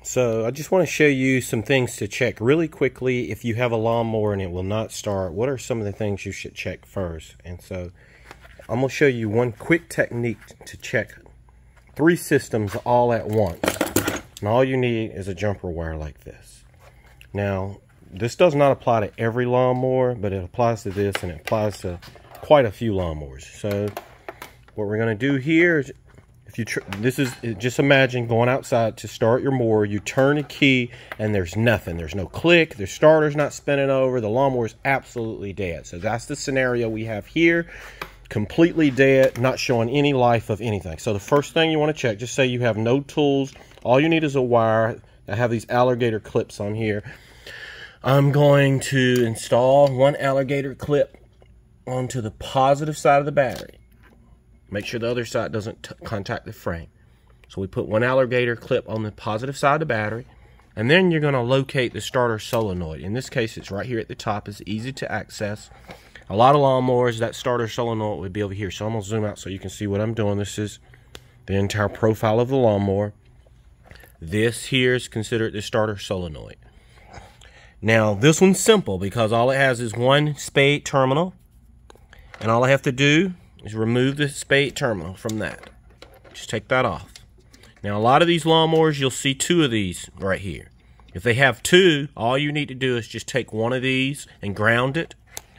So I just want to show you some things to check really quickly. If you have a lawnmower and it will not start, what are some of the things you should check first? And so I'm going to show you one quick technique to check 3 systems all at once. And all you need is a jumper wire like this. Now, this does not apply to every lawnmower, but it applies to this, and it applies to quite a few lawnmowers. So what we're going to do here is, just imagine going outside to start your mower. You turn a key and there's nothing. There's no click. The starter's not spinning over. The lawnmower's absolutely dead. So that's the scenario we have here. Completely dead, not showing any life of anything. So the first thing you want to check, just say you have no tools. All you need is a wire. I have these alligator clips on here. I'm going to install one alligator clip onto the positive side of the battery. Make sure the other side doesn't contact the frame. So we put one alligator clip on the positive side of the battery, and then you're going to locate the starter solenoid. In this case, it's right here at the top. It's easy to access. A lot of lawnmowers, that starter solenoid would be over here. So I'm going to zoom out so you can see what I'm doing. This is the entire profile of the lawnmower. This here is considered the starter solenoid. Now, this one's simple because all it has is one spade terminal, and all I have to do is remove the spade terminal from that. Just take that off. Now, a lot of these lawnmowers, you'll see 2 of these right here. If they have 2, all you need to do is just take one of these and ground it,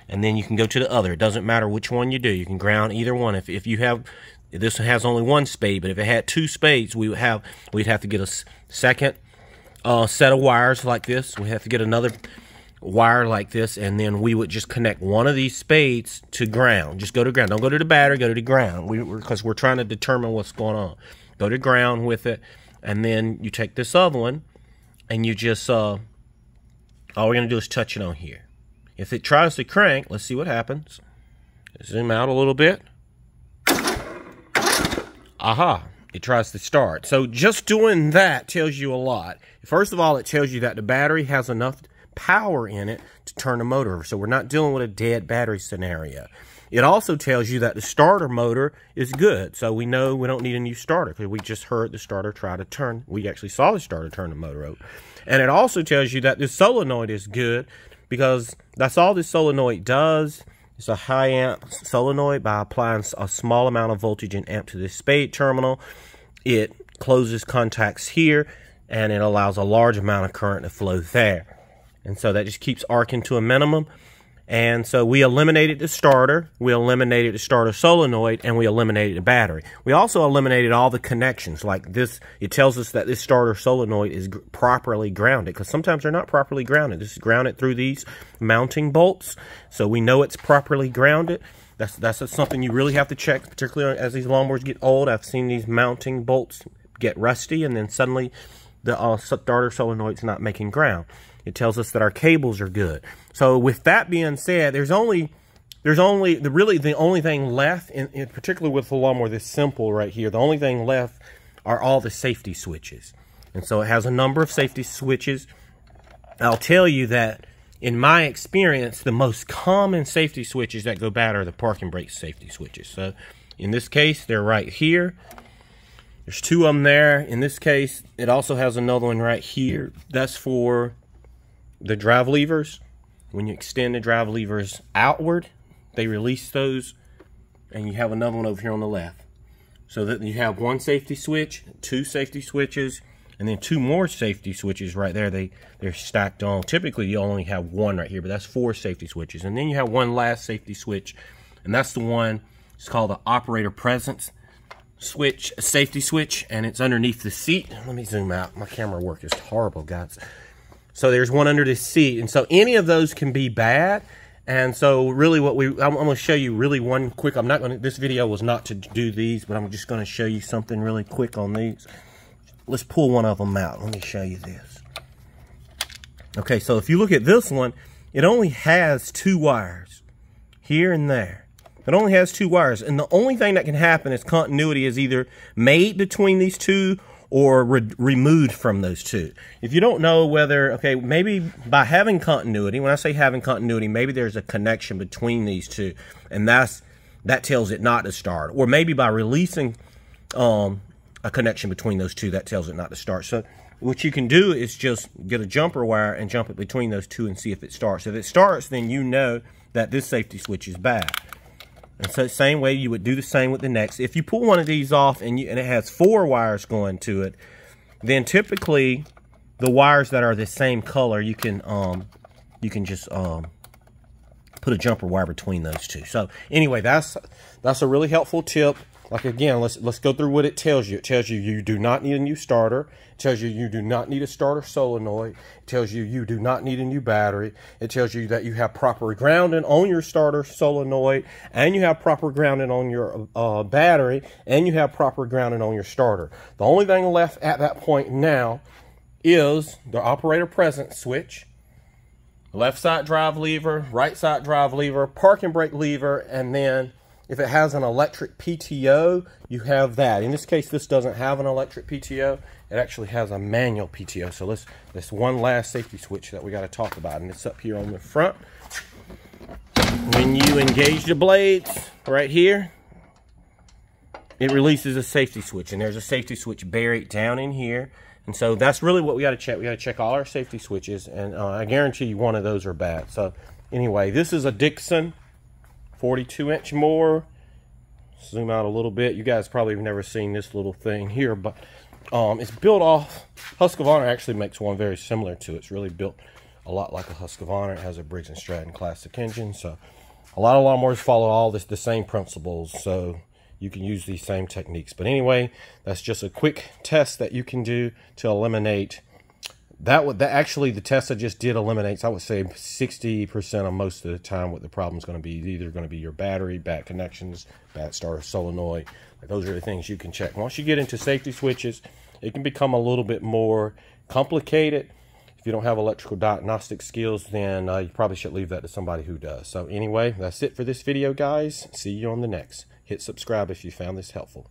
and then you can go to the other. It doesn't matter which one you do. You can ground either one. If you have, this has only 1 spade, but if it had 2 spades, we'd have to get a second set of wires like this. We have to get another wire like this, and then we would just connect one of these spades to ground. Just go to ground. Don't go to the battery, go to the ground, because we're trying to determine what's going on. Go to ground with it, and then you take this other one, and you just all we're going to do is touch it on here. If it tries to crank, let's see what happens. Zoom out a little bit. Aha, it tries to start. So just doing that tells you a lot. First of all, it tells you that the battery has enough power in it to turn the motor over. So we're not dealing with a dead battery scenario. It also tells you that the starter motor is good. So we know we don't need a new starter because we just heard the starter try to turn. We actually saw the starter turn the motor over. And it also tells you that the solenoid is good because that's all the solenoid does. It's a high amp solenoid. By applying a small amount of voltage and amp to this spade terminal, it closes contacts here and it allows a large amount of current to flow there. And so that just keeps arcing to a minimum. And so we eliminated the starter, we eliminated the starter solenoid, and we eliminated the battery. We also eliminated all the connections. Like this, it tells us that this starter solenoid is properly grounded, because sometimes they're not properly grounded. This is grounded through these mounting bolts, so we know it's properly grounded. That's something you really have to check, particularly as these lawnmowers get old. I've seen these mounting bolts get rusty, and then suddenly the starter solenoid's not making ground. It tells us that our cables are good. So with that being said, the only thing left, in particularly with the lawnmower this simple right here, the only thing left are all the safety switches. And so it has a number of safety switches. I'll tell you that in my experience, the most common safety switches that go bad are the parking brake safety switches. So in this case, they're right here. There's 2 of them there. In this case, it also has another one right here. That's for the drive levers. When you extend the drive levers outward, they release those, and you have another one over here on the left. So that you have 1 safety switch, 2 safety switches, and then 2 more safety switches right there. They're stacked on. Typically, you only have 1 right here, but that's 4 safety switches. And then you have 1 last safety switch, and that's the one, it's called the operator presence switch, safety switch, and it's underneath the seat. Let me zoom out. My camera work is horrible, guys. So there's one under the seat, and so any of those can be bad. And so really I'm going to show you really one quick, this video was not to do these, but I'm just going to show you something really quick on these. Let's pull one of them out. Let me show you this. Okay, so if you look at this one, it only has 2 wires, here and there. It only has 2 wires, and the only thing that can happen is continuity is either made between these 2 or removed from those 2. If you don't know whether, okay, maybe by having continuity, when I say having continuity, maybe there's a connection between these 2, and that tells it not to start. Or maybe by releasing a connection between those two, that tells it not to start. So what you can do is just get a jumper wire and jump it between those two and see if it starts. If it starts, then you know that this safety switch is bad. And so same way you would do the same with the next. If you pull one of these off and it has 4 wires going to it, then typically the wires that are the same color, you can just put a jumper wire between those two. So anyway, that's a really helpful tip. Like again, let's go through what it tells you. It tells you you do not need a new starter. It tells you you do not need a starter solenoid. It tells you you do not need a new battery. It tells you that you have proper grounding on your starter solenoid, and you have proper grounding on your battery, and you have proper grounding on your starter. The only thing left at that point now is the operator presence switch, left side drive lever, right side drive lever, parking brake lever, and then if it has an electric PTO, you have that. In this case, this doesn't have an electric PTO. It actually has a manual PTO. So this one last safety switch that we got to talk about, and it's up here on the front. When you engage the blades right here, it releases a safety switch, and there's a safety switch buried down in here. And so that's really what we got to check. We got to check all our safety switches, and I guarantee you one of those are bad. So anyway, this is a Dixon 42-inch mower. Zoom out a little bit. You guys probably have never seen this little thing here, but it's built off. Husqvarna actually makes one very similar to it. It's really built a lot like a Husqvarna. It has a Briggs & Stratton classic engine. So a lot of lawnmowers follow all the same principles, so you can use these same techniques. But anyway, that's just a quick test that you can do to eliminate that. Actually, the test I just did eliminates, I would say, 60% of most of the time what the problem is going to be. Either going to be your battery, bad connections, bad starter solenoid. Those are the things you can check. Once you get into safety switches, it can become a little bit more complicated. If you don't have electrical diagnostic skills, then you probably should leave that to somebody who does. So anyway, that's it for this video, guys. See you on the next. Hit subscribe if you found this helpful.